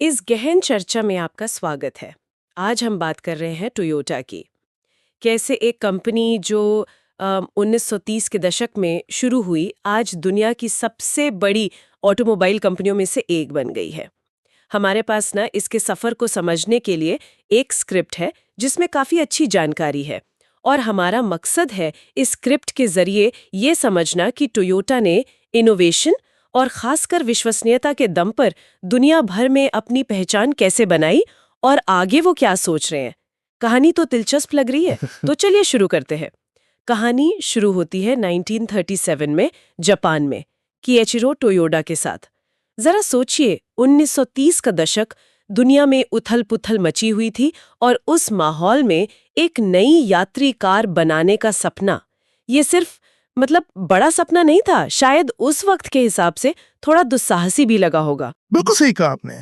इस गहन चर्चा में आपका स्वागत है। आज हम बात कर रहे हैं टोयोटा की। कैसे एक कंपनी जो 1930 के दशक में शुरू हुई, आज दुनिया की सबसे बड़ी ऑटोमोबाइल कंपनियों में से एक बन गई है। हमारे पास ना इसके सफ़र को समझने के लिए एक स्क्रिप्ट है जिसमें काफ़ी अच्छी जानकारी है। और हमारा मकसद है इस स्क्रिप्ट के ज़रिए ये समझना कि टोयोटा ने इनोवेशन और खासकर विश्वसनीयता के दम पर दुनिया भर में अपनी पहचान कैसे बनाई और आगे वो क्या सोच रहे हैं। कहानी तो दिलचस्प लग रही है, तो चलिए शुरू करते हैं। कहानी शुरू होती है 1937 में जापान में किएचिरो टोयोडा के साथ। जरा सोचिए, 1930 का दशक, दुनिया में उथल-पुथल मची हुई थी और उस माहौल में एक नई यात्री कार बनाने का सपना, ये सिर्फ बड़ा सपना नहीं था, शायद उस वक्त के हिसाब से थोड़ा दुस्साहसी भी लगा होगा। बिल्कुल सही कहा आपने।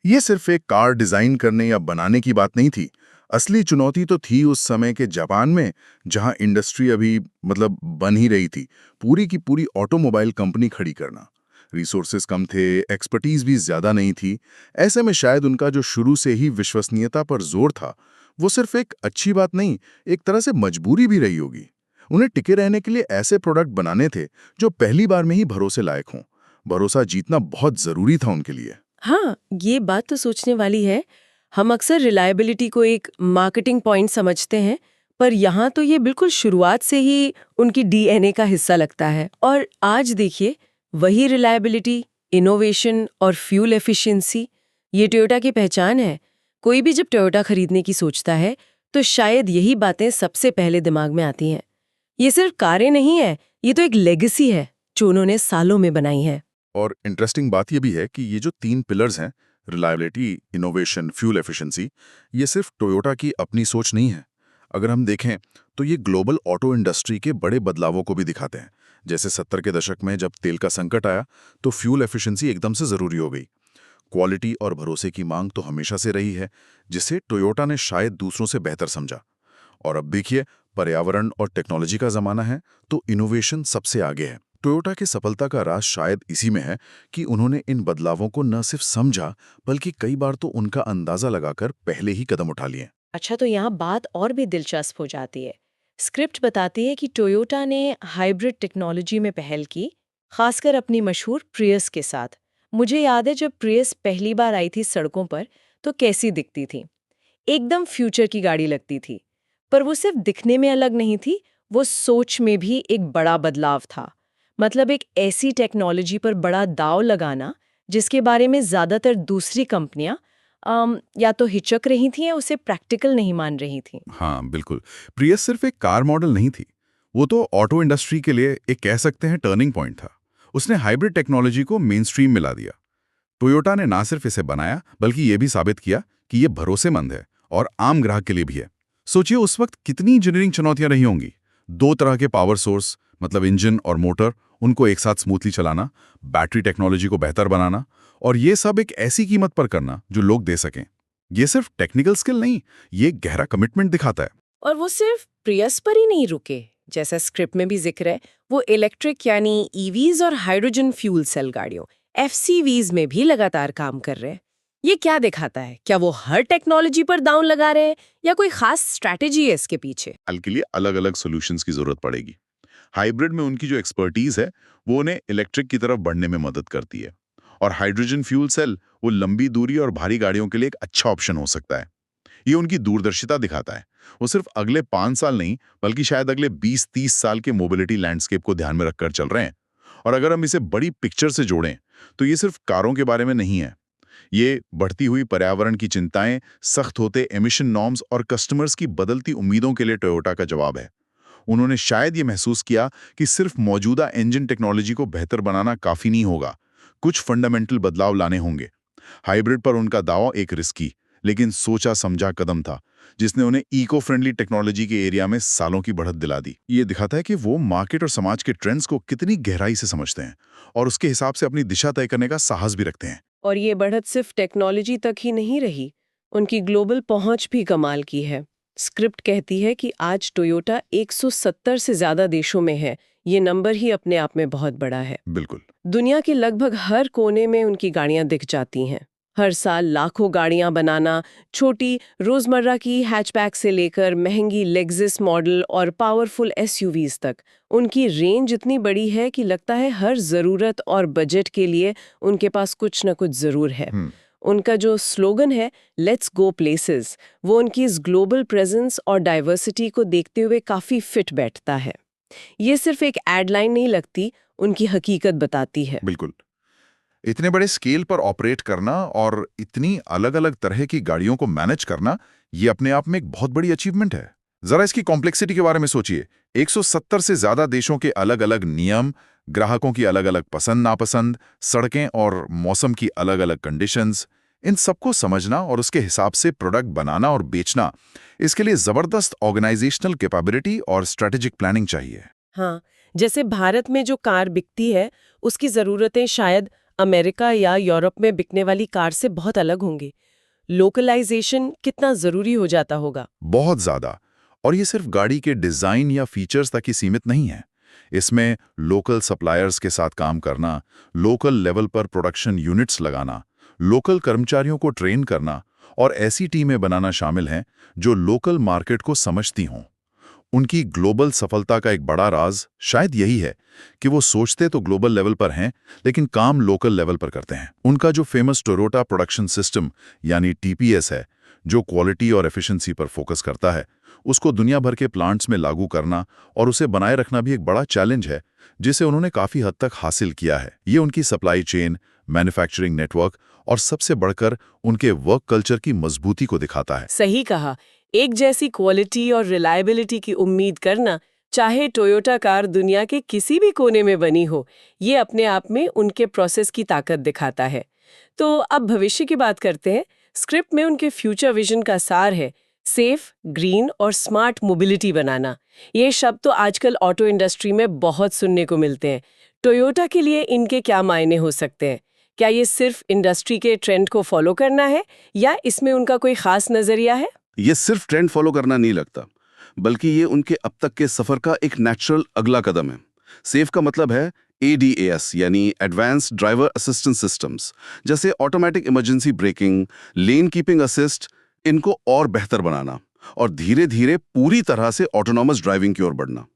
ये सिर्फ एक कार डिजाइन करने या बनाने की बात नहीं थी। असली चुनौती तो थी उस समय के जापान में, जहां इंडस्ट्री अभी बन ही रही थी। पूरी की पूरी ऑटोमोबाइल कंपनी खड़ी करना। रिसोर्सेज कम थे, एक्सपर्टीज भी ज्यादा नहीं थी। ऐसे में शायद उनका जो शुरू से ही विश्वसनीयता पर जोर था, वो सिर्फ एक अच्छी बात नहीं, एक तरह से मजबूरी भी रही होगी। उन्हें टिके रहने के लिए ऐसे प्रोडक्ट बनाने थे जो पहली बार में ही भरोसे लायक हों। भरोसा जीतना बहुत जरूरी था उनके लिए। हाँ, ये बात तो सोचने वाली है। हम अक्सर रिलायबिलिटी को एक मार्केटिंग पॉइंट समझते हैं, पर यहाँ तो ये बिल्कुल शुरुआत से ही उनकी डीएनए का हिस्सा लगता है। और आज देखिए, वही रिलायबिलिटी, इनोवेशन और फ्यूल एफिशिएंसी, ये टोयोटा की पहचान है। कोई भी जब टोयोटा खरीदने की सोचता है, तो शायद यही बातें सबसे पहले दिमाग में आती हैं। ये सिर्फ कारें नहीं है, ये तो एक लेगेसी है जो उन्होंने सालों में बनाई है। और इंटरेस्टिंग बात यह भी है कि ये जो 3 पिलर्स हैं, रिलायबिलिटी, इनोवेशन, फ्यूल एफिशिएंसी, ये सिर्फ टोयोटा की अपनी सोच नहीं है। अगर हम देखें तो ये ग्लोबल ऑटो इंडस्ट्री के बड़े बदलावों को भी दिखाते हैं। जैसे 70 के दशक में जब तेल का संकट आया, तो फ्यूल एफिशिएंसी एकदम से जरूरी हो गई। क्वालिटी और भरोसे की मांग तो हमेशा से रही है, जिसे टोयोटा ने शायद दूसरों से बेहतर समझा। और अब देखिए, पर्यावरण और टेक्नोलॉजी का जमाना है, तो इनोवेशन सबसे आगे है। टोयोटा की सफलता का राज शायद इसी में है कि उन्होंने इन बदलावों को न सिर्फ समझा, बल्कि कई बार तो उनका अंदाजा लगाकर पहले ही कदम उठा लिए। अच्छा, तो यहाँ बात और भी दिलचस्प हो जाती है। स्क्रिप्ट बताती है कि टोयोटा ने हाइब्रिड टेक्नोलॉजी में पहल की, खासकर अपनी मशहूर प्रियस के साथ। मुझे याद है जब प्रियस पहली बार आई थी सड़कों पर, तो कैसी दिखती थी। एकदम फ्यूचर की गाड़ी लगती थी। पर वो सिर्फ दिखने में अलग नहीं थी, वो सोच में भी एक बड़ा बदलाव था। एक ऐसी टेक्नोलॉजी पर बड़ा दांव लगाना जिसके बारे में ज्यादातर दूसरी कंपनियां या तो हिचक रही थीं या उसे प्रैक्टिकल नहीं मान रही थीं। हाँ बिल्कुल। प्रियस सिर्फ एक कार मॉडल नहीं थी, वो तो ऑटो इंडस्ट्री के लिए एक कह सकते हैं टर्निंग पॉइंट था। उसने हाइब्रिड टेक्नोलॉजी को मेन स्ट्रीम मिला दिया। टोयोटा ने ना सिर्फ इसे बनाया, बल्कि ये भी साबित किया कि ये भरोसेमंद है और आम ग्राहक के लिए भी है। सोचिए उस वक्त कितनी इंजीनियरिंग चुनौतियां रही होंगी। 2 तरह के पावर सोर्स, इंजन और मोटर, उनको एक साथ स्मूथली चलाना, बैटरी टेक्नोलॉजी को बेहतर बनाना, और ये सब एक ऐसी कीमत पर करना जो लोग दे सकें। ये सिर्फ टेक्निकल स्किल नहीं, ये गहरा कमिटमेंट दिखाता है। और वो सिर्फ प्रियस पर ही नहीं रुके। जैसा स्क्रिप्ट में भी जिक्र है, वो इलेक्ट्रिक यानी ईवीज और हाइड्रोजन फ्यूल सेल गाड़ियों एफसीवीज में भी लगातार काम कर रहे हैं। ये क्या दिखाता है? क्या वो हर टेक्नोलॉजी पर दांव लगा रहे हैं या कोई खास स्ट्रैटेजी है इसके पीछे? हल के लिए अलग अलग सॉल्यूशंस की जरूरत पड़ेगी। हाइब्रिड में उनकी जो एक्सपर्टीज है, वो उन्हें इलेक्ट्रिक की तरफ बढ़ने में मदद करती है। और हाइड्रोजन फ्यूल सेल वो लंबी दूरी और भारी गाड़ियों के लिए एक अच्छा ऑप्शन हो सकता है। ये उनकी दूरदर्शिता दिखाता है। वो सिर्फ अगले 5 साल नहीं, बल्कि शायद अगले 20-30 साल के मोबिलिटी लैंडस्केप को ध्यान में रखकर चल रहे हैं। और अगर हम इसे बड़ी पिक्चर से जोड़ें, तो ये सिर्फ कारों के बारे में नहीं है। ये बढ़ती हुई पर्यावरण की चिंताएं, सख्त होते एमिशन नॉर्म्स और कस्टमर्स की बदलती उम्मीदों के लिए टोयोटा का जवाब है। उन्होंने शायद ये महसूस किया कि सिर्फ मौजूदा इंजन टेक्नोलॉजी को बेहतर बनाना काफी नहीं होगा, कुछ फंडामेंटल बदलाव लाने होंगे। हाइब्रिड पर उनका दावा एक रिस्की लेकिन सोचा समझा कदम था, जिसने उन्हें इको फ्रेंडली टेक्नोलॉजी के एरिया में सालों की बढ़त दिला दी। ये दिखाता है कि वो मार्केट और समाज के ट्रेंड्स को कितनी गहराई से समझते हैं और उसके हिसाब से अपनी दिशा तय करने का साहस भी रखते हैं। और ये बढ़त सिर्फ टेक्नोलॉजी तक ही नहीं रही, उनकी ग्लोबल पहुंच भी कमाल की है। स्क्रिप्ट कहती है कि आज टोयोटा 170 से ज्यादा देशों में है। ये नंबर ही अपने आप में बहुत बड़ा है। बिल्कुल। दुनिया के लगभग हर कोने में उनकी गाड़ियां दिख जाती हैं। हर साल लाखों गाड़ियां बनाना, छोटी रोजमर्रा की हैचबैक से लेकर महंगी लेक्सस मॉडल और पावरफुल एसयूवीज तक, उनकी रेंज इतनी बड़ी है कि लगता है हर ज़रूरत और बजट के लिए उनके पास कुछ न कुछ ज़रूर है। उनका जो स्लोगन है लेट्स गो प्लेसेस, वो उनकी इस ग्लोबल प्रेजेंस और डाइवर्सिटी को देखते हुए काफ़ी फिट बैठता है। ये सिर्फ एक एड लाइन नहीं लगती, उनकी हकीकत बताती है। बिल्कुल। इतने बड़े स्केल पर ऑपरेट करना और इतनी अलग-अलग तरह की गाड़ियों को मैनेज करना, ये अपने आप में एक बहुत बड़ी अचीवमेंट है। जरा इसकी कॉम्प्लेक्सिटी के बारे में सोचिए। 170 से ज्यादा देशों के अलग-अलग नियम, ग्राहकों की अलग-अलग पसंद-नापसंद, सड़कें और मौसम की अलग-अलग कंडीशंस, इन सबको समझना और उसके हिसाब से प्रोडक्ट बनाना और बेचना, इसके लिए जबरदस्त ऑर्गेनाइजेशनल कैपेबिलिटी और स्ट्रेटेजिक प्लानिंग चाहिए। हाँ, जैसे भारत में जो कार बिकती है, उसकी ज़रूरतें शायद अमेरिका या यूरोप में बिकने वाली कार से बहुत अलग होंगी। लोकलाइजेशन कितना ज़रूरी हो जाता होगा। बहुत ज्यादा। और ये सिर्फ गाड़ी के डिजाइन या फीचर्स तक ही सीमित नहीं है। इसमें लोकल सप्लायर्स के साथ काम करना, लोकल लेवल पर प्रोडक्शन यूनिट्स लगाना, लोकल कर्मचारियों को ट्रेन करना और ऐसी टीमें बनाना शामिल हैं जो लोकल मार्केट को समझती हों। उनकी ग्लोबल सफलता का एक बड़ा राज शायद यही है कि वो सोचते तो ग्लोबल लेवल पर हैं, लेकिन काम लोकल लेवल पर करते हैं। उनका जो फेमस टोयोटा प्रोडक्शन सिस्टम यानी टीपीएस है, जो क्वालिटी और एफिशिएंसी पर फोकस करता है, उसको दुनिया भर के प्लांट्स में लागू करना और उसे बनाए रखना भी एक बड़ा चैलेंज है, जिसे उन्होंने काफी हद तक हासिल किया है। ये उनकी सप्लाई चेन, मैन्युफैक्चरिंग नेटवर्क और सबसे बढ़कर उनके वर्क कल्चर की मजबूती को दिखाता है। सही कहा, एक जैसी क्वालिटी और रिलायबिलिटी की उम्मीद करना, चाहे टोयोटा कार दुनिया के किसी भी कोने में बनी हो, ये अपने आप में उनके प्रोसेस की ताकत दिखाता है। तो अब भविष्य की बात करते हैं। स्क्रिप्ट में उनके फ्यूचर विजन का सार है सेफ, ग्रीन और स्मार्ट मोबिलिटी बनाना। ये शब्द तो आजकल ऑटो इंडस्ट्री में बहुत सुनने को मिलते हैं। टोयोटा के लिए इनके क्या मायने हो सकते हैं? क्या ये सिर्फ इंडस्ट्री के ट्रेंड को फॉलो करना है या इसमें उनका कोई खास नजरिया है? ये सिर्फ ट्रेंड फॉलो करना नहीं लगता, बल्कि ये उनके अब तक के सफर का एक नेचुरल अगला कदम है। सेफ का मतलब है ADAS यानी एडवांस्ड ड्राइवर असिस्टेंस सिस्टम्स, जैसे ऑटोमेटिक इमरजेंसी ब्रेकिंग, लेन कीपिंग असिस्ट, इनको और बेहतर बनाना और धीरे धीरे पूरी तरह से ऑटोनॉमस ड्राइविंग की ओर बढ़ना।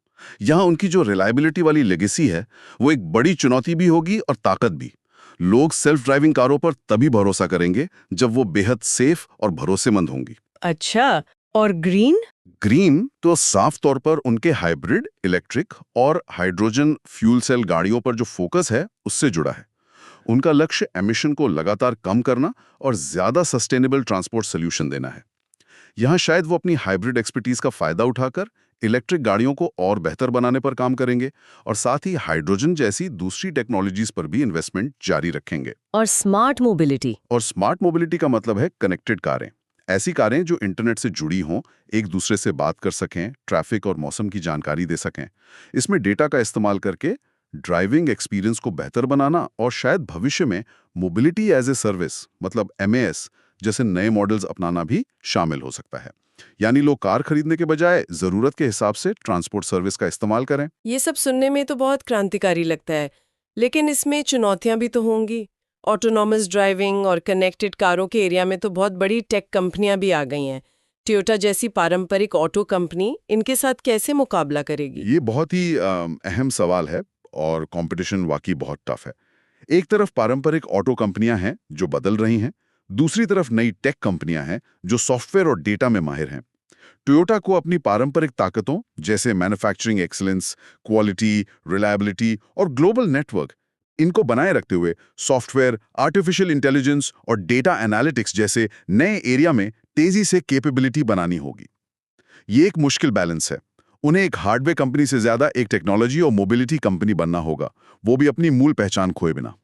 यहाँ उनकी जो रिलायबिलिटी वाली लेगेसी है, वो एक बड़ी चुनौती भी होगी और ताकत भी। लोग सेल्फ ड्राइविंग कारों पर तभी भरोसा करेंगे जब वो बेहद सेफ और भरोसेमंद होंगी। अच्छा, और ग्रीन? ग्रीन तो साफ तौर पर उनके हाइब्रिड, इलेक्ट्रिक और हाइड्रोजन फ्यूल सेल गाड़ियों पर जो फोकस है, उससे जुड़ा है। उनका लक्ष्य एमिशन को लगातार कम करना और ज्यादा सस्टेनेबल ट्रांसपोर्ट सोल्यूशन देना है। यहाँ शायद वो अपनी हाइब्रिड एक्सपर्टीज का फायदा उठाकर इलेक्ट्रिक गाड़ियों को और बेहतर बनाने पर काम करेंगे और साथ ही हाइड्रोजन जैसी दूसरी टेक्नोलॉजीज पर भी इन्वेस्टमेंट जारी रखेंगे। और स्मार्ट मोबिलिटी? और स्मार्ट मोबिलिटी का मतलब है कनेक्टेड कारें। ऐसी कारें जो इंटरनेट से जुड़ी हों, एक दूसरे से बात कर सकें, ट्रैफिक और मौसम की जानकारी दे सकें। इसमें डेटा का इस्तेमाल करके ड्राइविंग एक्सपीरियंस को बेहतर बनाना और शायद भविष्य में मोबिलिटी एज ए सर्विस मतलब MAS जैसे नए मॉडल्स अपनाना भी शामिल हो सकता है। यानी लोग कार खरीदने के बजाय जरूरत के हिसाब से ट्रांसपोर्ट सर्विस का इस्तेमाल करें। ये सब सुनने में तो बहुत क्रांतिकारी लगता है, लेकिन इसमें चुनौतियां भी तो होंगी। ऑटोनॉमस ड्राइविंग और कनेक्टेड कारों के एरिया में तो बहुत बड़ी टेक कंपनियां भी आ गई हैं। टोयोटा जैसी पारंपरिक ऑटो कंपनी इनके साथ कैसे मुकाबला करेगी? ये बहुत ही अहम सवाल है और कंपटीशन वाकई बहुत टफ है। एक तरफ पारंपरिक ऑटो कंपनियां हैं जो बदल रही हैं, दूसरी तरफ नई टेक कंपनियां हैं जो सॉफ्टवेयर और डेटा में माहिर हैं। टोयोटा को अपनी पारंपरिक ताकतों जैसे मैन्युफैक्चरिंग एक्सीलेंस, क्वालिटी, रिलायबिलिटी और ग्लोबल नेटवर्क, इनको बनाए रखते हुए सॉफ्टवेयर, आर्टिफिशियल इंटेलिजेंस और डेटा एनालिटिक्स जैसे नए एरिया में तेजी से कैपेबिलिटी बनानी होगी। ये एक मुश्किल बैलेंस है। उन्हें एक हार्डवेयर कंपनी से ज्यादा एक टेक्नोलॉजी और मोबिलिटी कंपनी बनना होगा, वो भी अपनी मूल पहचान खोए बिना।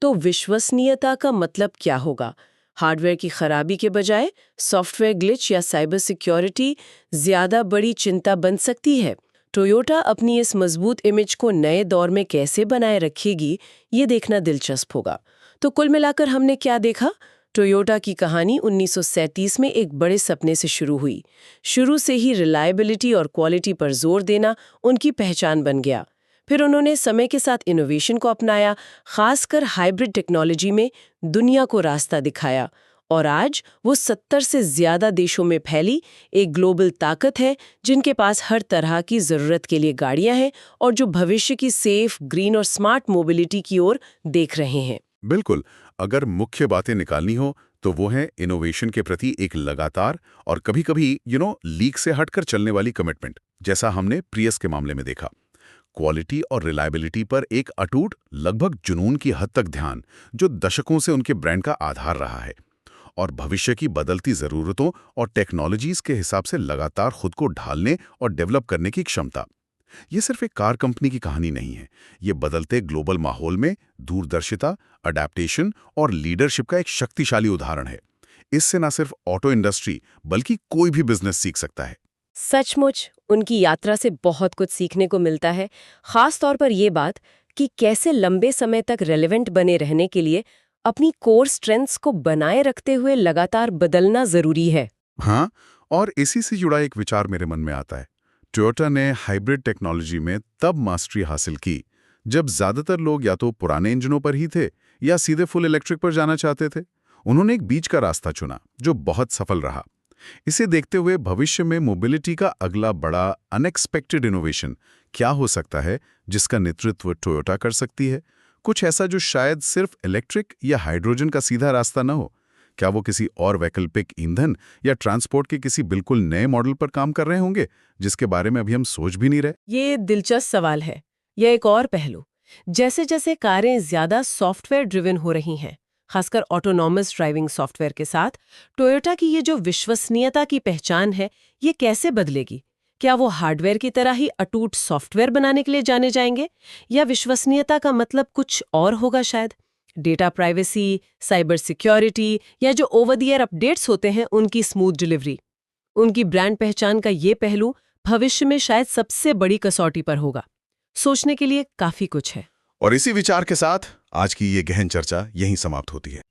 तो विश्वसनीयता का मतलब क्या होगा? हार्डवेयर की खराबी के बजाय सॉफ्टवेयर ग्लिच या साइबर सिक्योरिटी ज्यादा बड़ी चिंता बन सकती है। टोयोटा अपनी इस मजबूत इमेज को नए दौर में कैसे बनाए रखेगी, ये देखना दिलचस्प होगा। तो कुल मिलाकर हमने क्या देखा? टोयोटा की कहानी 1937 में एक बड़े सपने से शुरू हुई। शुरू से ही रिलायबिलिटी और क्वालिटी पर जोर देना उनकी पहचान बन गया। फिर उन्होंने समय के साथ इनोवेशन को अपनाया, खासकर हाइब्रिड टेक्नोलॉजी में दुनिया को रास्ता दिखाया, और आज वो 70 से ज्यादा देशों में फैली एक ग्लोबल ताकत है जिनके पास हर तरह की जरूरत के लिए गाड़ियां हैं और जो भविष्य की सेफ, ग्रीन और स्मार्ट मोबिलिटी की ओर देख रहे हैं। बिल्कुल, अगर मुख्य बातें निकालनी हो तो वो है इनोवेशन के प्रति एक लगातार और कभी-कभी लीक से हटकर चलने वाली कमिटमेंट, जैसा हमने प्रियस के मामले में देखा। क्वालिटी और रिलायबिलिटी पर एक अटूट, लगभग जुनून की हद तक ध्यान, जो दशकों से उनके ब्रांड का आधार रहा है। और भविष्य की बदलती ज़रूरतों और टेक्नोलॉजीज के हिसाब से लगातार खुद को ढालने और डेवलप करने की क्षमता। ये सिर्फ एक कार कंपनी की कहानी नहीं है, ये बदलते ग्लोबल माहौल में दूरदर्शिता, अडैप्टेशन और लीडरशिप का एक शक्तिशाली उदाहरण है। इससे न सिर्फ ऑटो इंडस्ट्री बल्कि कोई भी बिजनेस सीख सकता है। सचमुच उनकी यात्रा से बहुत कुछ सीखने को मिलता है, खास तौर पर ये बात कि कैसे लंबे समय तक रेलेवेंट बने रहने के लिए अपनी कोर स्ट्रेंथ्स को बनाए रखते हुए लगातार बदलना जरूरी है। हाँ, और इसी से जुड़ा एक विचार मेरे मन में आता है। टोयोटा ने हाइब्रिड टेक्नोलॉजी में तब मास्टरी हासिल की जब ज्यादातर लोग या तो पुराने इंजनों पर ही थे या सीधे फुल इलेक्ट्रिक पर जाना चाहते थे। उन्होंने एक बीच का रास्ता चुना जो बहुत सफल रहा। इसे देखते हुए भविष्य में मोबिलिटी का अगला बड़ा अनएक्सपेक्टेड इनोवेशन क्या हो सकता है जिसका नेतृत्व टोयोटा कर सकती है? कुछ ऐसा जो शायद सिर्फ इलेक्ट्रिक या हाइड्रोजन का सीधा रास्ता न हो। क्या वो किसी और वैकल्पिक ईंधन या ट्रांसपोर्ट के किसी बिल्कुल नए मॉडल पर काम कर रहे होंगे जिसके बारे में अभी हम सोच भी नहीं रहे? ये दिलचस्प सवाल है। यह एक और पहलू, जैसे जैसे कारें ज्यादा सॉफ्टवेयर ड्रिवन हो रही हैं, खासकर ऑटोनॉमस ड्राइविंग सॉफ्टवेयर के साथ, टोयोटा की ये जो विश्वसनीयता की पहचान है, ये कैसे बदलेगी? क्या वो हार्डवेयर की तरह ही अटूट सॉफ्टवेयर बनाने के लिए जाने जाएंगे, या विश्वसनीयता का मतलब कुछ और होगा? शायद डेटा प्राइवेसी, साइबर सिक्योरिटी या जो ओवर द एयर अपडेट्स होते हैं उनकी स्मूथ डिलीवरी। उनकी ब्रांड पहचान का ये पहलू भविष्य में शायद सबसे बड़ी कसौटी पर होगा। सोचने के लिए काफी कुछ है। और इसी विचार के साथ आज की ये गहन चर्चा यहीं समाप्त होती है।